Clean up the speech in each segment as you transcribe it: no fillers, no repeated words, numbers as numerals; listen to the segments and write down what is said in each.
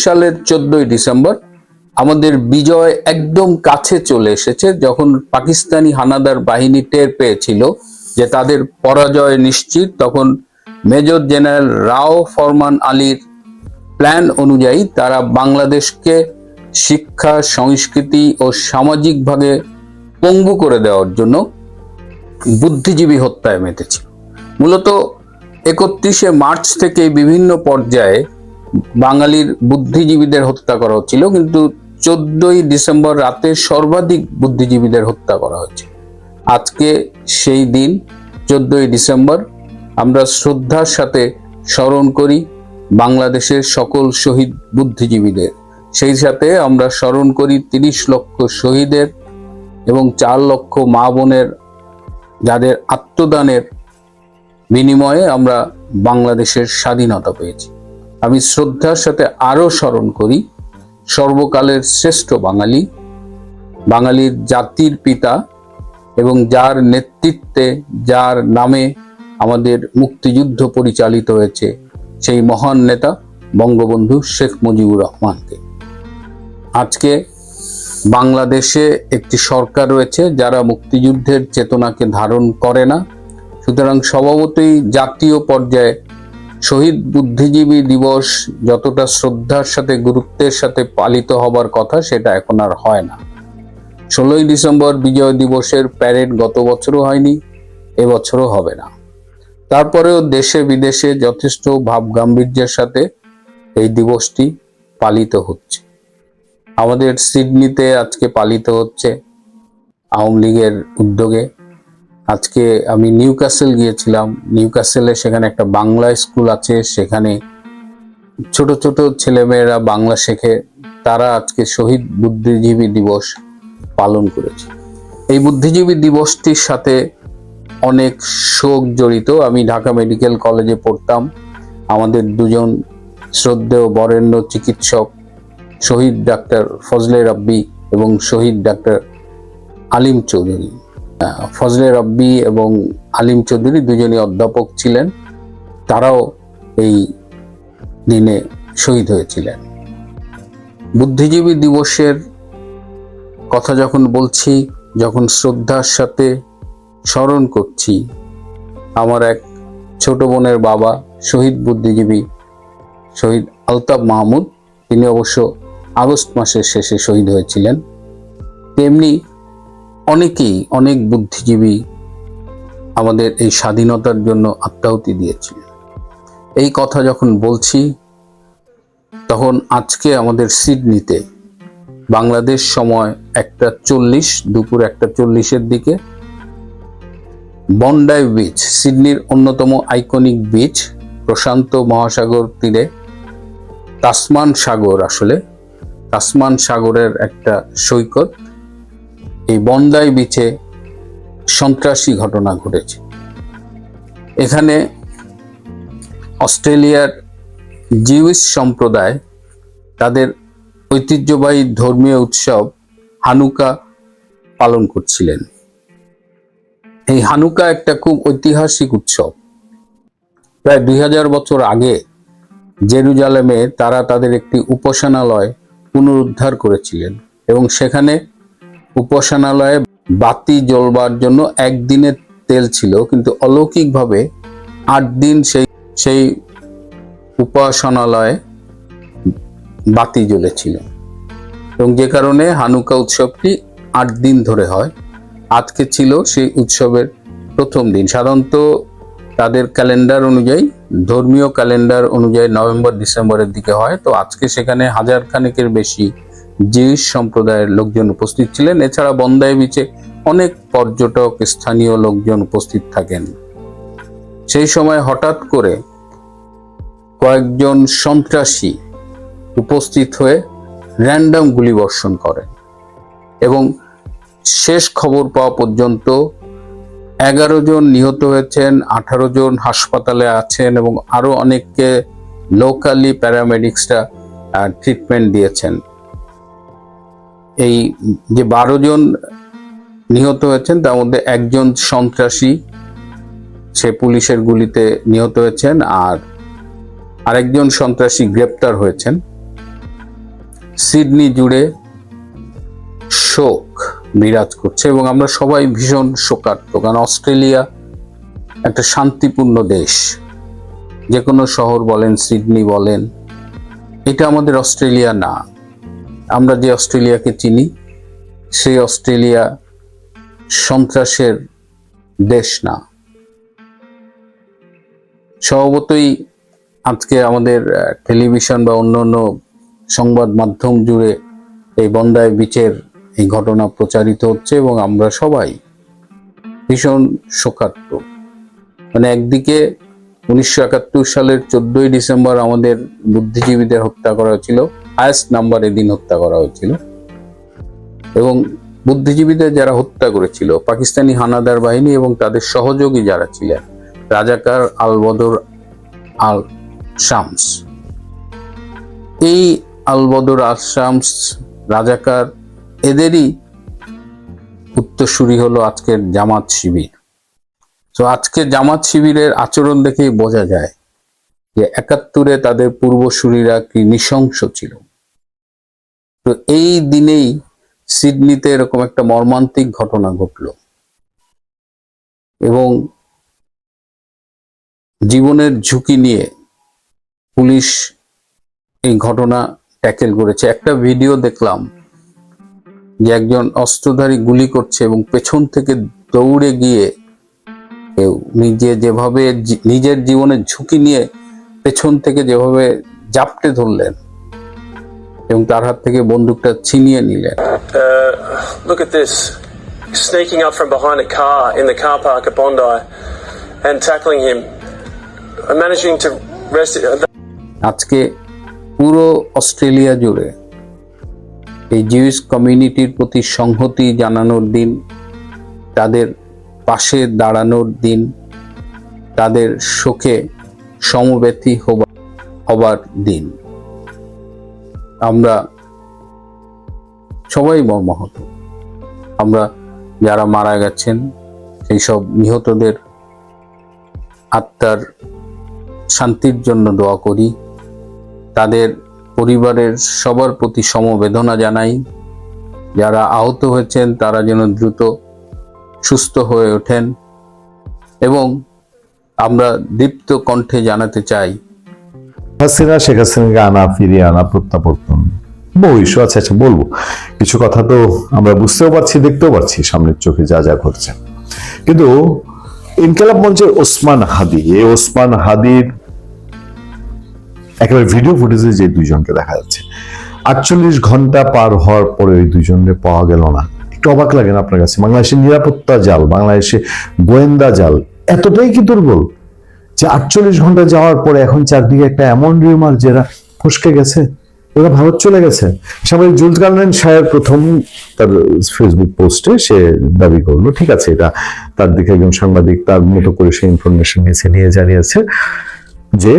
সালের 14ই ডিসেম্বর আমাদের বিজয় একদম কাছে চলে এসেছে। যখন পাকিস্তানি হানাদার বাহিনী টের পেয়েছিল যে তাদের পরাজয় নিশ্চিত, তখন মেজর জেনারেল রাও ফরমান আলীর প্ল্যান অনুযায়ী তারা বাংলাদেশকে শিক্ষা, সংস্কৃতি ও সামাজিকভাবে পঙ্গু করে দেওয়ার জন্য বুদ্ধিজীবী হত্যায় মেতেছিল। মূলত 31শে মার্চ থেকে বিভিন্ন পর্যায়ে বাঙালির বুদ্ধিজীবীদের হত্যা করা হচ্ছিল, কিন্তু 14ই ডিসেম্বর রাতে সর্বাধিক বুদ্ধিজীবীদের হত্যা করা হয়েছে। আজকে সেই দিন 14ই ডিসেম্বর আমরা শ্রদ্ধার সাথে স্মরণ করি বাংলাদেশের সকল শহীদ বুদ্ধিজীবীদের। সেই সাথে আমরা স্মরণ করি 30 লক্ষ শহীদের এবং 4 লক্ষ মা বোনের, যাদের আত্মদানের বিনিময়ে আমরা বাংলাদেশের স্বাধীনতা পেয়েছি। আমি শ্রদ্ধার সাথে আরো স্মরণ করি সর্বকালের শ্রেষ্ঠ বাঙালি, বাঙালির জাতির পিতা এবং যার নেতৃত্বে, যার নামে আমাদের মুক্তিযুদ্ধ পরিচালিত হয়েছে, সেই মহান নেতা বঙ্গবন্ধু শেখ মুজিবুর রহমানকে। আজকে বাংলাদেশে একটি সরকার রয়েছে যারা মুক্তিযুদ্ধের চেতনাকে ধারণ করে না। সুতরাং স্বভাবতই জাতীয় পর্যায়ে শহীদ বুদ্ধিজীবী দিবস যতটা শ্রদ্ধার সাথে, গুরুত্বের সাথে পালিত হবার কথা, সেটা এখন আর হয় না। 16ই ডিসেম্বর বিজয় দিবসের প্যারেড গত বছরও হয়নি, এবছরও হবে না। তারপরেও দেশে বিদেশে যথেষ্ট ভাব গাম্ভীর্যের সাথে এই দিবসটি পালিত হচ্ছে। আমাদের সিডনিতে আজকে পালিত হচ্ছে আওয়ামী লীগের উদ্যোগে। আজকে আমি নিউক্যাসল গিয়েছিলাম। নিউক্যাসলে সেখানে একটা বাংলা স্কুল আছে, সেখানে ছোট ছোট ছেলেমেয়েরা বাংলা শেখে। তারা আজকে শহীদ বুদ্ধিজীবী দিবস পালন করেছে। এই বুদ্ধিজীবী দিবসটির সাথে অনেক শোক জড়িত। আমি ঢাকা মেডিকেল কলেজে পড়তাম। আমাদের দুজন শ্রদ্ধেয় বরেণ্য চিকিৎসক, শহীদ ডাক্তার ফজলে রাব্বি এবং শহীদ ডাক্তার আলিম চৌধুরী। ফজলে রাব্বি এবং আলিম চৌধুরী দুজনই অধ্যাপক ছিলেন। তারাও এই দিনে শহীদ হয়েছিলেন। বুদ্ধিজীবী দিবসের কথা যখন বলছি, যখন শ্রদ্ধার সাথে স্মরণ করছি, আমার এক ছোট বোনের বাবা শহীদ বুদ্ধিজীবী শহীদ আলতাফ মাহমুদ, তিনি অবশ্য আগস্ট মাসের শেষে শহীদ হয়েছিলেন। তেমনি অনেক বুদ্ধিজীবী আমাদের এই স্বাধীনতার জন্য আত্মাহুতি দিয়েছিলেন। এই কথা যখন বলছি, তখন আজকে আমাদের সিডনিতে বাংলাদেশ সময় 1:40, দুপুর 1:40-এর দিকে বন্ডাই বিচ, সিডনির অন্যতম আইকনিক বিচ, প্রশান্ত মহাসাগর তীরে তাসমান সাগর, আসলে তাসমান সাগরের একটা সৈকত, এই বন্ডাই বিচে সন্ত্রাসী ঘটনা ঘটেছে। এখানে অস্ট্রেলিয়ার জিউস সম্প্রদায় তাদের ঐতিহ্যবাহী ধর্মীয় উৎসব হানুকা পালন করছিলেন। এই হানুকা একটা খুব ঐতিহাসিক উৎসব। প্রায় 2000 বছর আগে জেরুজালেমে তারা তাদের একটি উপাসনালয় পুনরুদ্ধার করেছিলেন এবং সেখানে উপাসনালয়ে বাতি জ্বলবার জন্য একদিনের তেল ছিল, কিন্তু অলৌকিকভাবে 8 দিন সেই উপাসনালয়ে বাতি জ্বলেছিল এবং যে কারণে হানুকা উৎসবটি 8 দিন ধরে হয়। আজকে ছিল সেই উৎসবের প্রথম দিন। সাধারণত তাদের ক্যালেন্ডার অনুযায়ী, ধর্মীয় ক্যালেন্ডার অনুযায়ী নভেম্বর ডিসেম্বরের দিকে হয়। তো আজকে সেখানে 1000 খানেকের বেশি জিউস সম্প্রদায়ের লোকজন উপস্থিত ছিলেন। এছাড়া বন্ডাই বিচে অনেক পর্যটক, স্থানীয় লোকজন উপস্থিত থাকেন। সেই সময় হঠাৎ করে কয়েকজন সন্ত্রাসী উপস্থিত হয়ে র্যান্ডম গুলিবর্ষণ করেন এবং শেষ খবর পাওয়া পর্যন্ত 11 জন নিহত হয়েছেন, 18 জন হাসপাতালে আছেন এবং আরো অনেককে লোকালি প্যারামেডিক্সরা ট্রিটমেন্ট দিয়েছেন। এই যে 12 জন নিহত হয়েছেন, তার মধ্যে একজন সন্ত্রাসী, সে পুলিশের গুলিতে নিহত হয়েছেন, আর আরেকজন সন্ত্রাসী গ্রেপ্তার হয়েছেন। সিডনি জুড়ে শোক বিরাজ করছে এবং আমরা সবাই ভীষণ শোকার্ত, কারণ অস্ট্রেলিয়া একটা শান্তিপূর্ণ দেশ। যে কোনো শহর বলেন, সিডনি বলেন, এটা আমাদের অস্ট্রেলিয়া না। আমরা যে অস্ট্রেলিয়াকে চিনি সেই অস্ট্রেলিয়া সন্ত্রাসের দেশ না। স্বভাবতই আজকে আমাদের টেলিভিশন বা অন্যান্য সংবাদ মাধ্যম জুড়ে এই বন্দায় বিচের এই ঘটনা প্রচারিত হচ্ছে এবং আমরা সবাই ভীষণ শোকার্ত। মানে একদিকে 1971 সালের 14ই ডিসেম্বর আমাদের বুদ্ধিজীবীদের হত্যা করা হয়েছিল, হায়েস্ট নাম্বার এদিন হত্যা করা হয়েছিল, এবং বুদ্ধিজীবীদের যারা হত্যা করেছিল পাকিস্তানি হানাদার বাহিনী এবং তাদের সহযোগী যারা ছিলেন রাজাকার আল বদর আল শামস। এই আল বদর আল শামস রাজাকার এদেরই উত্তরসূরি হলো আজকের জামাত শিবির। তো আজকে জামাত শিবিরের আচরণ দেখেই বোঝা যায় যে 71-এ তাদের পূর্বসূরীরা কি নৃশংস ছিল। তো এই দিনেই সিডনিতে এরকম একটা মর্মান্তিক ঘটনা ঘটল এবং জীবনের ঝুঁকি নিয়ে পুলিশ এই ঘটনা ট্যাকেল করেছে। একটা ভিডিও দেখলাম যে একজন অস্ত্রধারী গুলি করছে এবং পেছন থেকে দৌড়ে গিয়ে নিজে যেভাবে নিজের জীবনের ঝুঁকি নিয়ে পেছন থেকে যেভাবে জাপটে ধরলেন এবং তার হাত থেকে বন্দুকটা ছিনিয়ে নিলেন। Look at this, sneaking up from behind a car in the car park at Bondi and tackling him, managing to rest. আজকে পুরো অস্ট্রেলিয়া জুড়ে এই জিউস কমিউনিটির প্রতি সংহতি জানানোর দিন, তাদের পাশে দাঁড়ানোর দিন, তাদের শোকে সমবেতী হবার দিন। আমরা সবাই মর্মাহত। আমরা যারা মারা গেছেন সেই সব নিহতদের আত্মার শান্তির জন্য দোয়া করি, তাদের পরিবারের সবার প্রতি সমবেদনা জানাই। যারা আহত হয়েছেন তারা যেন দ্রুত সুস্থ হয়ে ওঠেন এবং আমরা দীপ্ত কণ্ঠে জানাতে চাই হাসিনা শেখ হাসিনাকে আনা, ফিরিয়ে আনা, প্রত্যাবর্তন, বহু ইস্যু আছে। আচ্ছা বলবো কিছু কথা, তো আমরা বুঝতেও পারছি, দেখতেও পারছি সামনের চোখে যা যা ঘটছে। কিন্তু ইনকিলাব মঞ্চের ওসমান হাদি, এই ওসমান হাদির একেবারে ভিডিও ফুটেজে যে দুইজনকে দেখা যাচ্ছে, 48 ঘন্টা পার হওয়ার পরে ওই দুইজনকে পাওয়া গেল না। একটু অবাক লাগে না আপনার কাছে? বাংলাদেশের নিরাপত্তা জাল, বাংলাদেশে গোয়েন্দা জাল এতটাই কি দুর্বল যে 48 ঘন্টা যাওয়ার পরে এখন চারদিকে একটা এমন রিউমার যেটা ফসকে গেছে, ওরা ভারত চলে গেছে। সাময়িক জুলকারনাইন সাহেব প্রথম তার ফেসবুক পোস্টে সে দাবি করলো, ঠিক আছে, এটা তার দিকে একজন সাংবাদিক তার মতো করে সে ইনফরমেশন নিয়ে জানিয়েছে যে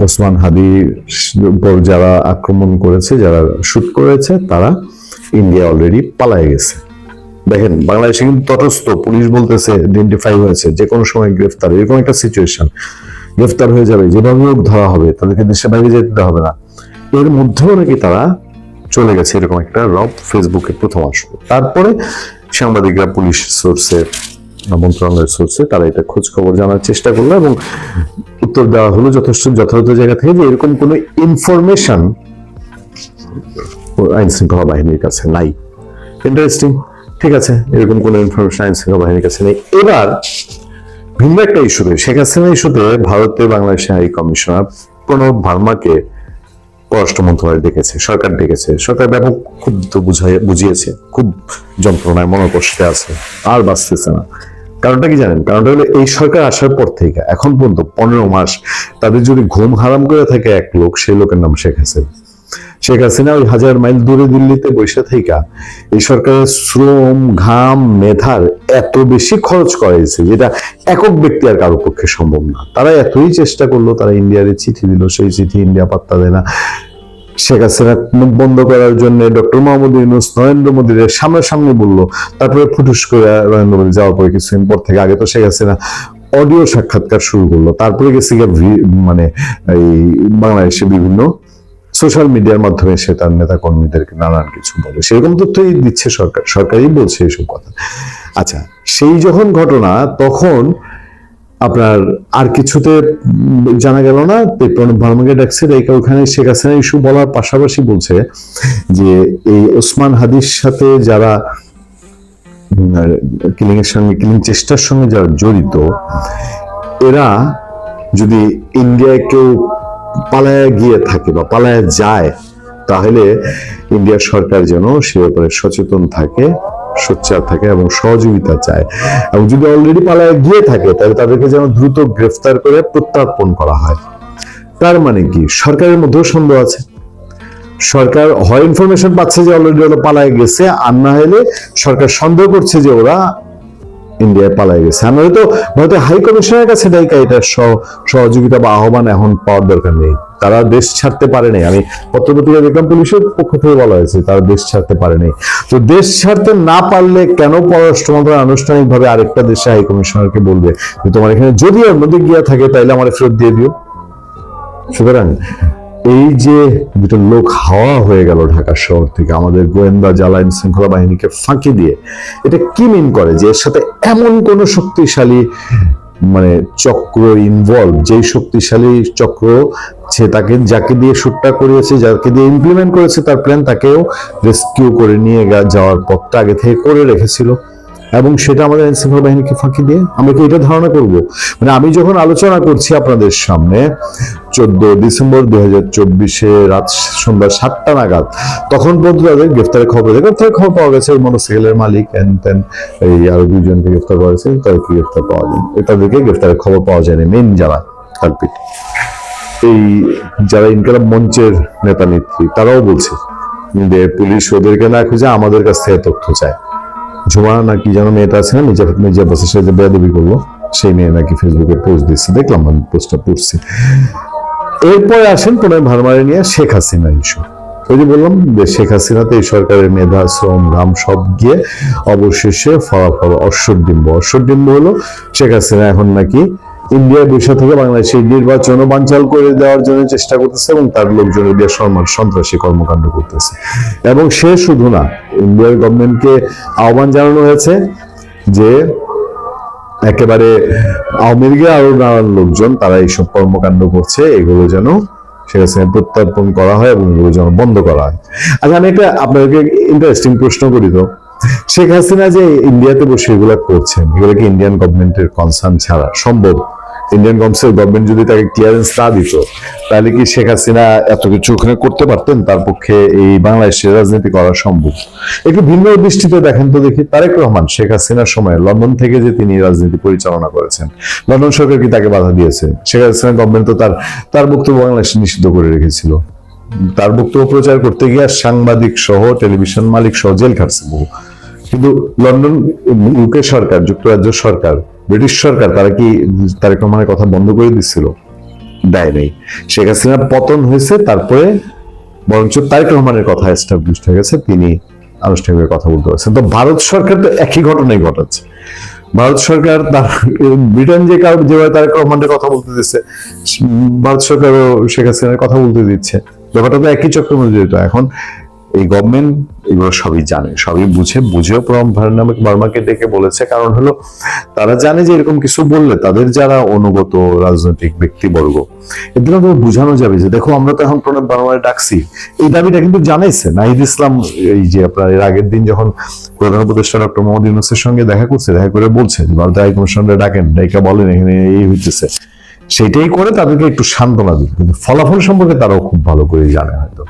ওসমান হাদির উপর যারা আক্রমণ করেছে, যারা শুট করেছে, তারা ইন্ডিয়া অলরেডি পালায় গেছে। দেখেন বাংলাদেশে কিন্তু তটস্থ পুলিশ বলতেছে আইডেন্টিফাই হয়েছে, যে কোনো সময় গ্রেফতার, এরকম একটা সিচুয়েশন, গ্রেফতার হয়ে যাবে, যেভাবে হোক ধরা হবে, তাদেরকে দেশের বাইরে যেতে হবে না। এর মধ্যেও নাকি তারা চলে গেছে, এরকম একটা রব ফেসবুকে প্রথম আসলো। তারপরে সাংবাদিকরা পুলিশ সোর্সে, মন্ত্রণালয়ের সোর্সে তারা এটা খোঁজ খবর জানার চেষ্টা করলো এবং উত্তর দেওয়া হলো যথেষ্ট যথাযথ জায়গা থেকে যে এরকম কোনো ইনফরমেশন আইন শৃঙ্খলা বাহিনীর কাছে নাই। ইন্টারেস্টিং, ঠিক আছে, এরকম কোনো ইনফরমেশন আইন শৃঙ্খলা বাহিনীর কাছে নেই। এবার ভিন্ন একটা ইস্যুতে, শেখ হাসিনা ইস্যুতে ভারতে বাংলাদেশের হাই কমিশনার প্রণব ভার্মাকে পররাষ্ট্র মন্ত্রণালয় ডেকেছে, সরকার ডেকেছে। সরকার ব্যাপক ক্ষুব্ধ বুঝিয়েছে, খুব যন্ত্রণায় মনোকষ্টে আছে, আর বাঁচতেছে না। কারণটা কি জানেন? কারণটা হলো এই সরকার আসার পর থেকে এখন পর্যন্ত 15 মাস তাদের যদি ঘুম হারাম করে থাকে এক লোক, সেই লোকের নাম শেখ হাসিনা। শেখ হাসিনা ওই 1000 মাইল দূরে দিল্লিতে বসে থেকে এই সরকারের শ্রম, ঘাম, মেধার এত বেশি খরচ করাইছে যেটা একক ব্যক্তি আর কারো পক্ষে সম্ভব না। তারা এতই চেষ্টা করলো, তারা ইন্ডিয়ারে চিঠি দিল, সেই চিঠি ইন্ডিয়া পাত্তা দেয় না। শেখ হাসিনা মুখ বন্ধ করার জন্য ডক্টর মোহাম্মদ ইউনূস নরেন্দ্র মোদীর সামনাসামনি বললো, তারপরে ফুটুস করে নরেন্দ্র মোদী যাওয়ার পরে কিছুদিন পর থেকে, আগে তো শেখ হাসিনা অডিও সাক্ষাৎকার শুরু করলো, তারপরে গেছে মানে এই বাংলাদেশে বিভিন্ন সোশ্যাল মিডিয়ার মাধ্যমে সে তার নেতা কর্মীদেরকে নানান কিছু বলে, সেরকম তথ্যই দিচ্ছে সরকার, সরকারই বলছে এসব কথা। আচ্ছা, সেই যখন ঘটনা, তখন আপনার আর কিছুতে জানা গেল না, প্রণব ভার্মাকে ডাকছে, ওখানে শেখ হাসিনা ইস্যু বলার পাশাপাশি বলছে যে এই ওসমান হাদির সাথে যারা কিলিং চেষ্টার সঙ্গে যারা জড়িত, এরা যদি ইন্ডিয়ায় কেউ পালায়া গিয়ে থাকে বা পালায়া যায়, তাহলে ইন্ডিয়ার সরকার যেন সে ব্যাপারে সচেতন থাকে, সোচ্চার থাকে এবং সহযোগিতা চায়, এবং যদি অলরেডি পালায়া গিয়ে থাকে তাহলে তাদেরকে যেন দ্রুত গ্রেফতার করে প্রত্যার্পণ করা হয়। তার মানে কি, সরকারের মধ্যেও সন্দেহ আছে। সরকার হয় ইনফরমেশন পাচ্ছে যে অলরেডি ওরা পালায় গেছে, আর না হলে সরকার সন্দেহ করছে যে ওরা ইন্ডিয়ায় পালায় গেছে। আমরা হয়তো হাই কমিশনের কাছে ডাইকা এটা সহযোগিতা বা আহ্বান এখন পাওয়ার দরকার নেই, তারা দেশ ছাড়তে পারে নাই। আমি পত্রপত্রিকা দেখলাম পুলিশের পক্ষ থেকে বলা হয়েছে তারা দেশ ছাড়তে পারে নাই। তো দেশ ছাড়তে না পারলে কেন পররাষ্ট্র মন্ত্রণালয় আনুষ্ঠানিকভাবে আরেকটা দেশে হাই কমিশনারকে বলবে যে তোমার এখানে যদি ওর মধ্যে গিয়া থাকে তাইলে আমার ফেরত দিয়ে দিও। সুতরাং এই যে দুটো লোক হাওয়া হয়ে গেল ঢাকা শহর থেকে আমাদের গোয়েন্দা জাল আইন শৃঙ্খলা বাহিনীকে ফাঁকি দিয়ে, এটা কি মিন করে যে এর সাথে এমন কোন শক্তিশালী মানে চক্র ইনভলভ, যেই শক্তিশালী চক্র সে তাকে যাকে দিয়ে শুটটা করিয়েছে, যাকে দিয়ে ইমপ্লিমেন্ট করেছে তার প্ল্যান, তাকেও রেস্কিউ করে নিয়ে যাওয়ার পথটা আগে থেকে করে রেখেছিল, এবং সেটা আমাদের আইন শৃঙ্খলা বাহিনীকে ফাঁকি দিয়ে আমরা কি এটা ধারণা করব? মানে আমি যখন আলোচনা করছি আপনাদের সামনে 14 ডিসেম্বর 2024 রাত সন্ধ্যা 7টা নাগাদ, তখন পর্যন্ত তাদের গ্রেফতারের খবর পাওয়া গেছে, মোটরসাইকেলের মালিক এই আরো দুইজনকে গ্রেফতার করা হয়েছে, তাদেরকে গ্রেফতার পাওয়া যায়, তাদেরকে গ্রেফতারের খবর পাওয়া যায়নি। মেন যারা কালপিট, এই যারা ইনকালাব মঞ্চের নেতা নেত্রী, তারাও বলছে যে পুলিশ ওদেরকে না খুঁজে আমাদের কাছ থেকে তথ্য চায়। ঝুমা নাকি যেন মেয়েটা আছে না, মির্জা বাসের সাথে বেয়াদবি করলো, সেই মেয়ে নাকি ফেসবুকে পোস্ট দিচ্ছে, দেখলাম আমি পোস্টটা পড়ছি। এরপরে আসেন প্রণব ভার্মারে নিয়ে শেখ হাসিনা ইস্যু। ওই যে বললাম যে শেখ হাসিনাতে এই সরকারের মেধা, শ্রম, ঘাম সব গিয়ে অবশেষে ফলাফল অশ্বডিম্ব হলো। শেখ হাসিনা এখন নাকি ইন্ডিয়ায় বসে থেকে বাংলাদেশের নির্বাচনও বানচাল করে দেওয়ার জন্য চেষ্টা করতেছে, এবং তার লোকজনের দিয়ে সন্ত্রাসী কর্মকাণ্ড করতেছে। এবং সে শুধু না, ইন্ডিয়ার গভর্নমেন্টকে আহ্বান জানানো হয়েছে যে একেবারে আওয়ামী লীগের আরো নানান লোকজন তারা এইসব কর্মকাণ্ড করছে, এগুলো যেন সেখানে প্রত্যার্পণ করা হয় এবং এগুলো যেন বন্ধ করা হয়। আচ্ছা, আমি একটা আপনাদেরকে ইন্টারেস্টিং প্রশ্ন করি তো, শেখ হাসিনা যে ইন্ডিয়াতে বসে এগুলা করছেন, এগুলো কি ইন্ডিয়ান গভর্নমেন্টের কনসার্ন ছাড়া সম্ভব? ইন্ডিয়ান গভর্নমেন্ট যদি তাকে ক্লিয়ারেন্স না দিত, তাহলে কি শেখ হাসিনা এত কিছু ওখানে করতে পারতেন? তার পক্ষে এই বাংলাদেশের রাজনীতি করা সম্ভব? একটু ভিন্ন দৃষ্টিতে দেখেন তো দেখি, তারেক রহমান শেখ হাসিনার সময় লন্ডন থেকে যে তিনি রাজনীতি পরিচালনা করেছেন, লন্ডন সরকার কি তাকে বাধা দিয়েছে? শেখ হাসিনা গভর্নমেন্ট তো তার বক্তব্য বাংলাদেশ নিষিদ্ধ করে রেখেছিল। তার বক্তব্য প্রচার করতে গিয়ে সাংবাদিক সহ টেলিভিশন মালিক সহ জেল খাটছে বহু। কিন্তু লন্ডন, ইউকে সরকার, যুক্তরাজ্য সরকার, ব্রিটিশ সরকার, তারা কি তারেক রহমানের কথা বন্ধ করে দিচ্ছিল? দেয় নাই। শেখ হাসিনার পতন হয়েছে, তারপরে বরঞ্চ তারেক রহমানের কথা এস্টাবলিশড হয়ে গেছে, তিনি আনুষ্ঠানিকভাবে কথা বলতে পারছেন। তো ভারত সরকার তো একই ঘটনাই ঘটাচ্ছে। ভারত সরকার ব্রিটেন যেভাবে তারেক রহমানের কথা বলতে দিচ্ছে, ভারত সরকারও শেখ হাসিনার কথা বলতে দিচ্ছে। ব্যাপারটা তো একই চক্রের মধ্যে যেত। এখন এই গভর্নমেন্ট এগুলো সবই জানে, সবই বুঝেও প্রণব ভার্মাকে ডেকে বলেছে, কারণ হলো তারা জানে যে এরকম কিছু বললে তাদের যারা অনুগত রাজনৈতিক ব্যক্তিবর্গ, এদের বোঝানো যাবে যে দেখো আমরা তো এখন প্রণব ভার্মারে ডাকছি। এই দাবিটা কিন্তু জানাইছে নাহিদ ইসলাম, এই যে আপনার এর আগের দিন যখন প্রধান উপদেষ্টা ডক্টর মোহাম্মদ ইউনূসের সঙ্গে দেখা করছে, দেখা করে বলছে যে ভারতের হাই কমিশনরা ডাকেন, ডাইকা বলেন এখানে এই হইতেছে, সেটাই করে তাদেরকে একটু সান্ত্বনা দিত। কিন্তু ফলাফল সম্পর্কে তারাও খুব ভালো করে জানে হয়তো।